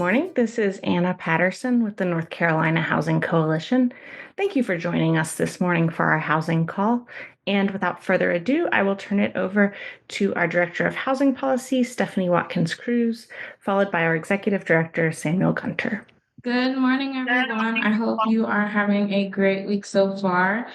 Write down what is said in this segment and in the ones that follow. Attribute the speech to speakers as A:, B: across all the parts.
A: morning. This is Anna Patterson with the North Carolina Housing Coalition. Thank you for joining us this morning for our housing call. And without further ado, I will turn it over to our Director of Housing Policy, Stephanie Watkins Cruz, followed by our Executive Director, Samuel Gunter.
B: Good morning, everyone. I hope you are having a great week so far.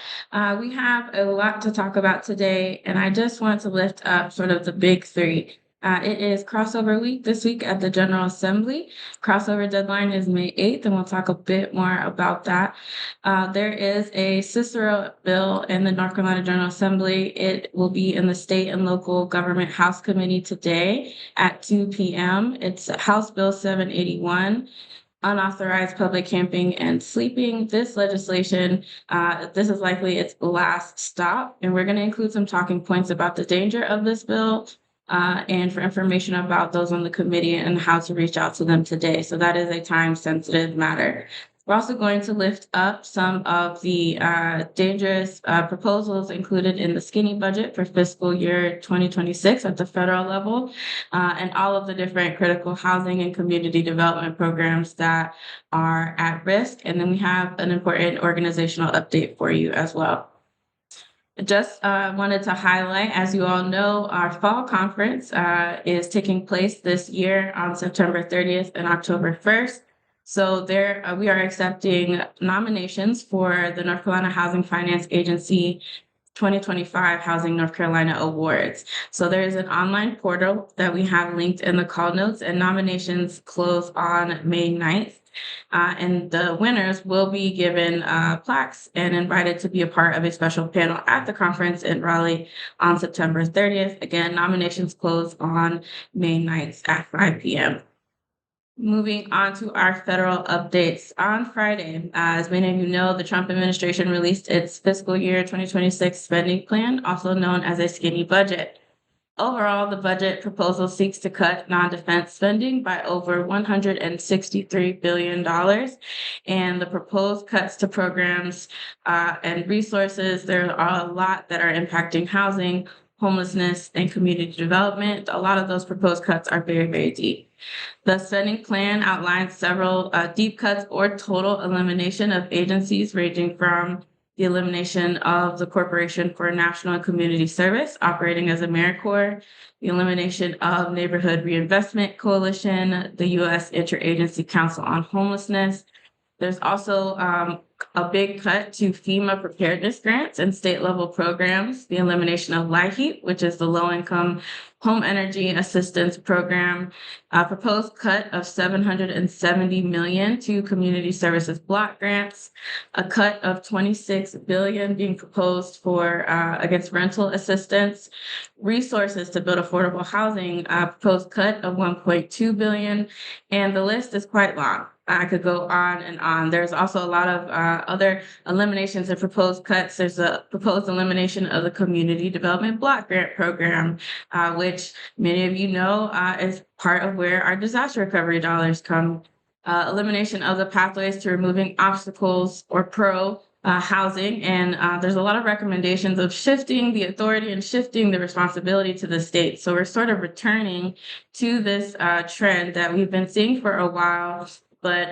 B: We have a lot to talk about today, and I just want to lift up sort of the big three. It is crossover week this week at the General Assembly. Crossover deadline is May 8th, and we'll talk a bit more about that. There is a Cicero bill in the North Carolina General Assembly. It will be in the State and Local Government House Committee today at 2 p.m. It's House Bill 781. Unauthorized public camping and sleeping. This legislation, this is likely its last stop, and we're going to include some talking points about the danger of this bill and for information about those on the committee and how to reach out to them today. So that is a time-sensitive matter. We're also going to lift up some of the dangerous proposals included in the skinny budget for fiscal year 2026 at the federal level, and all of the different critical housing and community development programs that are at risk. And then we have an important organizational update for you as well. Just wanted to highlight, as you all know, our fall conference is taking place this year on September 30th and October 1st. So there, we are accepting nominations for the North Carolina Housing Finance Agency 2025 Housing North Carolina Awards. So there is an online portal that we have linked in the call notes, and nominations close on May 9th. And the winners will be given plaques and invited to be a part of a special panel at the conference in Raleigh on September 30th. Again, nominations close on May 9th at 5 p.m. Moving on to our federal updates. On Friday, as many of you know, the Trump administration released its fiscal year 2026 spending plan, also known as a skinny budget. Overall, the budget proposal seeks to cut non-defense spending by over $163 billion. And the proposed cuts to programs and resources, there are a lot that are impacting housing, homelessness, and community development. A lot of those proposed cuts are very, very deep. The spending plan outlines several deep cuts or total elimination of agencies, ranging from the elimination of the Corporation for National and Community Service, operating as AmeriCorps, the elimination of Neighborhood Reinvestment Coalition, the U.S. Interagency Council on Homelessness. There's also a big cut to FEMA preparedness grants and state level programs, the elimination of LIHEAP, which is the low income home energy assistance program, a proposed cut of $770 million to community services block grants, a cut of $26 billion being proposed for against rental assistance, resources to build affordable housing, a proposed cut of $1.2 billion, and the list is quite long. I could go on and on. There's also a lot of other eliminations and proposed cuts. There's a proposed elimination of the Community Development Block Grant Program, which many of you know is part of where our disaster recovery dollars come. Elimination of the pathways to removing obstacles or housing. And there's a lot of recommendations of shifting the authority and shifting the responsibility to the state. So we're sort of returning to this trend that we've been seeing for a while, but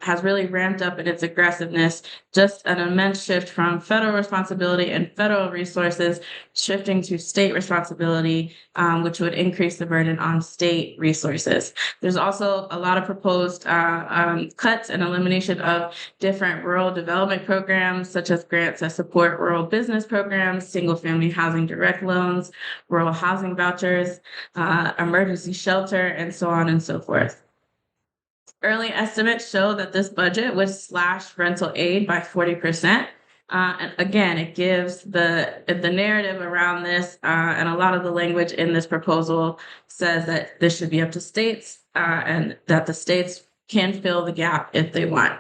B: has really ramped up in its aggressiveness, just an immense shift from federal responsibility and federal resources shifting to state responsibility, which would increase the burden on state resources. There's also a lot of proposed cuts and elimination of different rural development programs, such as grants that support rural business programs, single-family housing direct loans, rural housing vouchers, emergency shelter, and so on and so forth. Early estimates show that this budget would slash rental aid by 40%. And again, it gives the narrative around this, and a lot of the language in this proposal says that this should be up to states, and that the states can fill the gap if they want.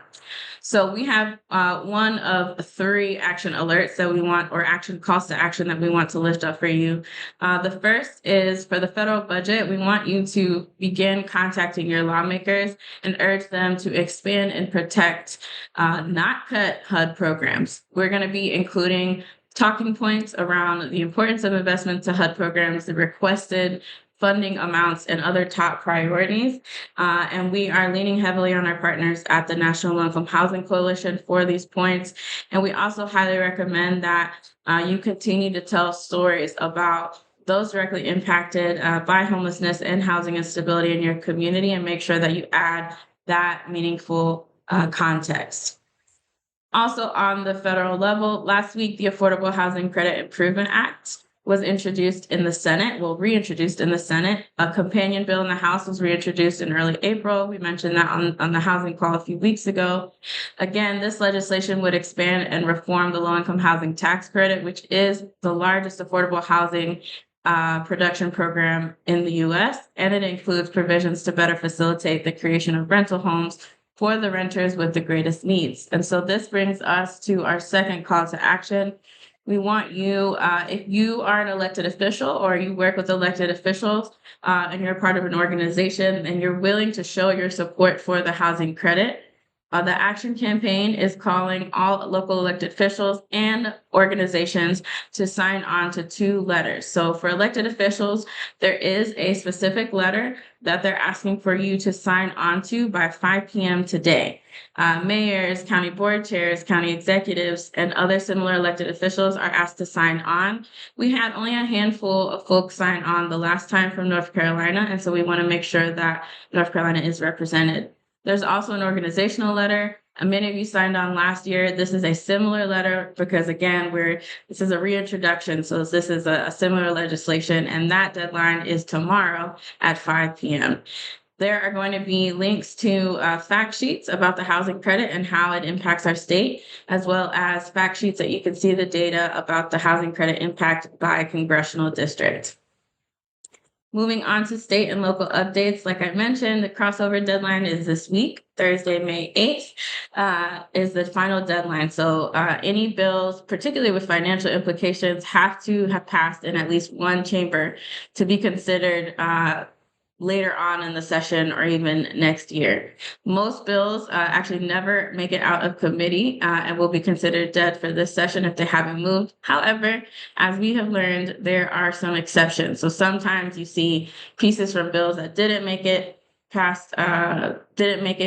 B: So we have one of three action alerts that we want, or action calls to action that we want to lift up for you. The first is for the federal budget. We want you to begin contacting your lawmakers and urge them to expand and protect, not cut HUD programs. We're going to be including talking points around the importance of investment to HUD programs, the requested funding amounts and other top priorities. And we are leaning heavily on our partners at the National Low Income Housing Coalition for these points. And we also highly recommend that you continue to tell stories about those directly impacted by homelessness and housing instability in your community, and make sure that you add that meaningful context. Also, on the federal level, last week, the Affordable Housing Credit Improvement Act was introduced in the Senate, reintroduced in the Senate. A companion bill in the House was reintroduced in early April. We mentioned that on the housing call a few weeks ago. Again, this legislation would expand and reform the low-income housing tax credit, which is the largest affordable housing production program in the US, and it includes provisions to better facilitate the creation of rental homes for the renters with the greatest needs. And so this brings us to our second call to action. We want you, if you are an elected official or you work with elected officials and you're part of an organization and you're willing to show your support for the housing credit, the Action Campaign is calling all local elected officials and organizations to sign on to 2 letters. So for elected officials, there is a specific letter that they're asking for you to sign on to by 5 p.m. today. Mayors, county board chairs, county executives, and other similar elected officials are asked to sign on. We had only a handful of folks sign on the last time from North Carolina, and so we want to make sure that North Carolina is represented. There's also an organizational letter. Many of you signed on last year. This is a similar letter because, again, this is a reintroduction. So this is a similar legislation, and that deadline is tomorrow at 5 p.m. There are going to be links to fact sheets about the housing credit and how it impacts our state, as well as fact sheets that you can see the data about the housing credit impact by congressional district. Moving on to state and local updates, like I mentioned, the crossover deadline is this week. Thursday, May 8th is the final deadline. So any bills, particularly with financial implications, have to have passed in at least one chamber to be considered later on in the session or even next year. Most bills actually never make it out of committee and will be considered dead for this session if they haven't moved. However, as we have learned, there are some exceptions. So sometimes you see pieces from bills that didn't make it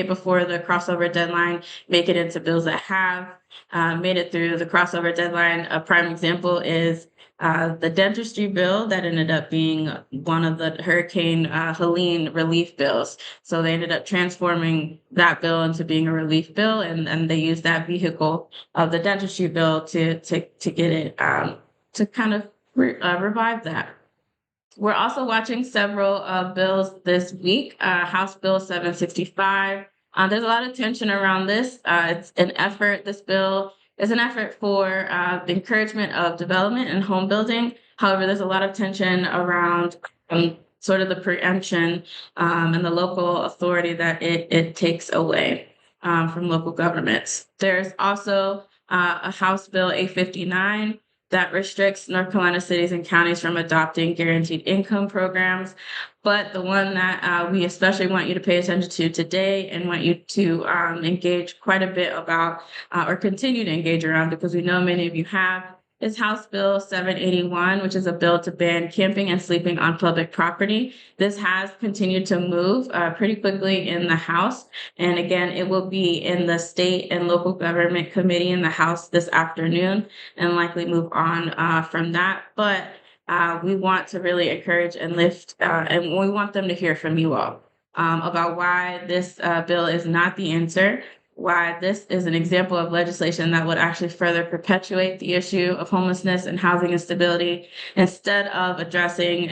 B: before the crossover deadline, make it into bills that have made it through the crossover deadline. A prime example is the dentistry bill that ended up being one of the Hurricane Helene relief bills. So they ended up transforming that bill into being a relief bill, and they used that vehicle of the dentistry bill to get it to kind of revive that. We're also watching several bills this week. House Bill 765. There's a lot of tension around this. It's an effort. This bill is an effort for the encouragement of development and home building. However, there's a lot of tension around sort of the preemption and the local authority that it takes away from local governments. There's also a House Bill 859 that restricts North Carolina cities and counties from adopting guaranteed income programs. But the one that we especially want you to pay attention to today and want you to engage quite a bit about or continue to engage around, because we know many of you have, is House Bill 781, which is a bill to ban camping and sleeping on public property. This has continued to move pretty quickly in the House. And again, it will be in the State and Local Government Committee in the House this afternoon and likely move on from that. But we want to really encourage and lift, and we want them to hear from you all about why this bill is not the answer, why this is an example of legislation that would actually further perpetuate the issue of homelessness and housing instability instead of addressing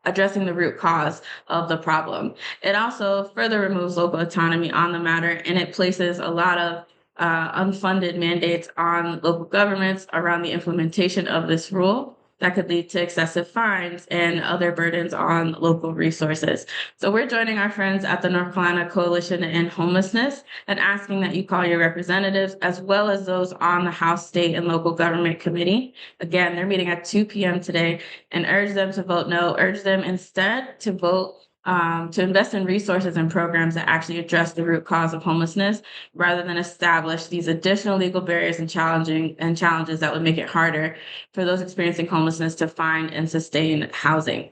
B: addressing the root cause of the problem. It also further removes local autonomy on the matter, and it places a lot of unfunded mandates on local governments around the implementation of this rule that could lead to excessive fines and other burdens on local resources. So we're joining our friends at the North Carolina Coalition to End Homelessness and asking that you call your representatives as well as those on the House, State, and Local Government Committee. Again, they're meeting at 2 p.m. today, and urge them to vote no. Urge them instead to vote to invest in resources and programs that actually address the root cause of homelessness, rather than establish these additional legal barriers and challenges that would make it harder for those experiencing homelessness to find and sustain housing.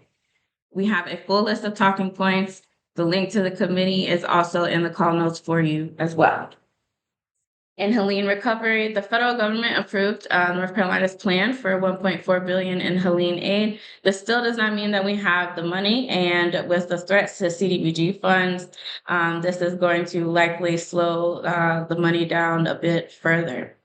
B: We have a full list of talking points. The link to the committee is also in the call notes for you as well. In Helene recovery, the federal government approved North Carolina's plan for 1.4 billion in Helene aid. This still does not mean that we have the money, and with the threats to CDBG funds, this is going to likely slow the money down a bit further.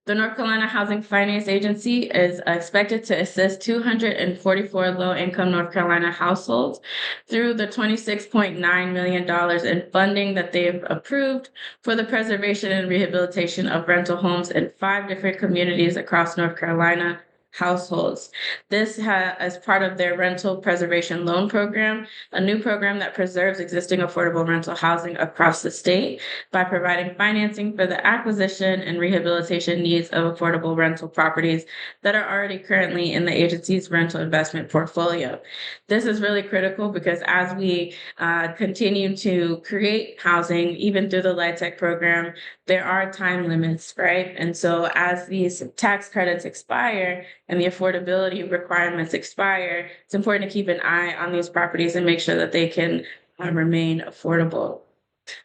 B: The North Carolina Housing Finance Agency is expected to assist 244 low-income North Carolina households through the $26.9 million in funding that they've approved for the preservation and rehabilitation of rental homes in 5 different communities across North Carolina households. This as part of their rental preservation loan program, a new program that preserves existing affordable rental housing across the state by providing financing for the acquisition and rehabilitation needs of affordable rental properties that are already currently in the agency's rental investment portfolio. This is really critical because as we continue to create housing, even through the LIHTC program, there are time limits, right? And so as these tax credits expire and the affordability requirements expire, it's important to keep an eye on these properties and make sure that they can remain affordable.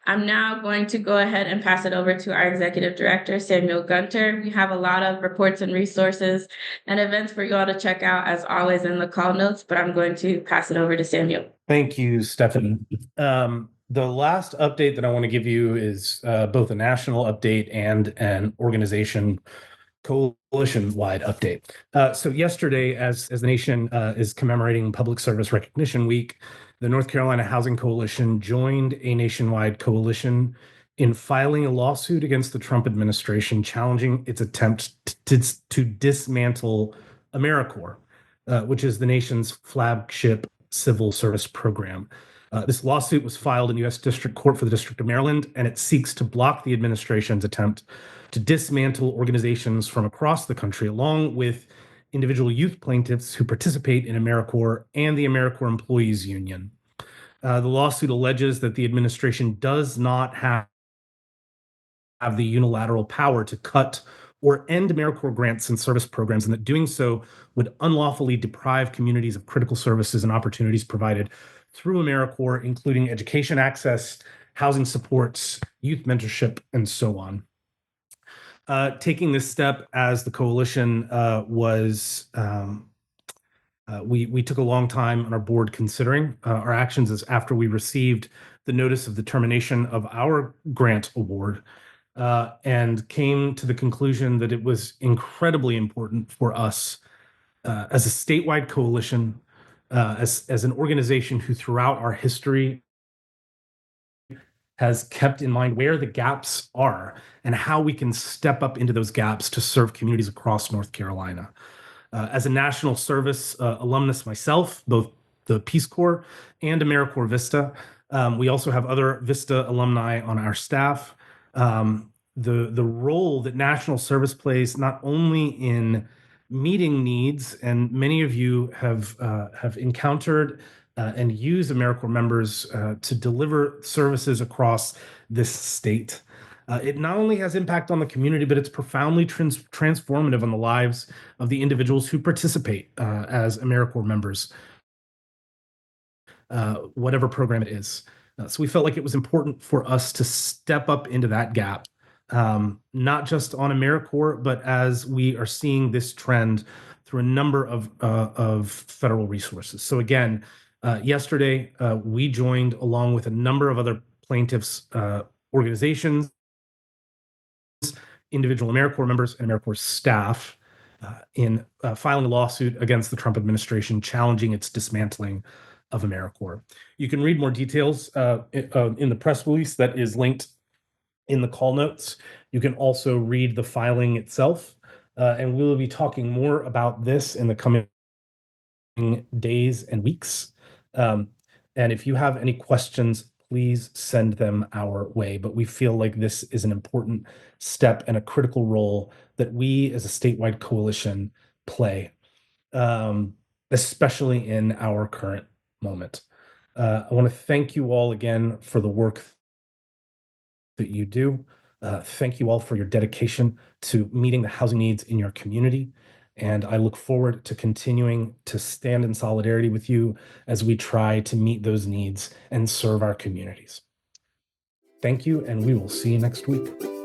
B: I'm now going to go ahead and pass it over to our Executive Director, Samuel Gunter. We have a lot of reports and resources and events for you all to check out, as always, in the call notes, but I'm going to pass it over to Samuel.
C: Thank you, Stephanie. The last update that I want to give you is both a national update and an organization coalition-wide update. So yesterday, as the nation is commemorating Public Service Recognition Week, the North Carolina Housing Coalition joined a nationwide coalition in filing a lawsuit against the Trump administration challenging its attempt to dismantle AmeriCorps, which is the nation's flagship civil service program. This lawsuit was filed in U.S. District Court for the District of Maryland, and it seeks to block the administration's attempt to dismantle organizations from across the country, along with individual youth plaintiffs who participate in AmeriCorps and the AmeriCorps Employees Union. The lawsuit alleges that the administration does not have the unilateral power to cut or end AmeriCorps grants and service programs, and that doing so would unlawfully deprive communities of critical services and opportunities provided through AmeriCorps, including education access, housing supports, youth mentorship, and so on. Taking this step as the coalition we took a long time on our board considering our actions as after we received the notice of the termination of our grant award and came to the conclusion that it was incredibly important for us as a statewide coalition, as an organization who throughout our history has kept in mind where the gaps are and how we can step up into those gaps to serve communities across North Carolina. As a national service alumnus myself, both the Peace Corps and AmeriCorps Vista, we also have other Vista alumni on our staff. The role that national service plays not only in meeting needs, and many of you have encountered and use AmeriCorps members to deliver services across this state. It not only has impact on the community, but it's profoundly transformative on the lives of the individuals who participate as AmeriCorps members, whatever program it is. So we felt like it was important for us to step up into that gap, not just on AmeriCorps, but as we are seeing this trend through a number of federal resources. So again, yesterday, we joined along with a number of other plaintiffs' organizations, individual AmeriCorps members, and AmeriCorps staff in filing a lawsuit against the Trump administration challenging its dismantling of AmeriCorps. You can read more details in the press release that is linked in the call notes. You can also read the filing itself, and we will be talking more about this in the coming days and weeks. And if you have any questions, please send them our way. But we feel like this is an important step and a critical role that we as a statewide coalition play, especially in our current moment. I want to thank you all again for the work that you do. Thank you all for your dedication to meeting the housing needs in your community. And I look forward to continuing to stand in solidarity with you as we try to meet those needs and serve our communities. Thank you, and we will see you next week.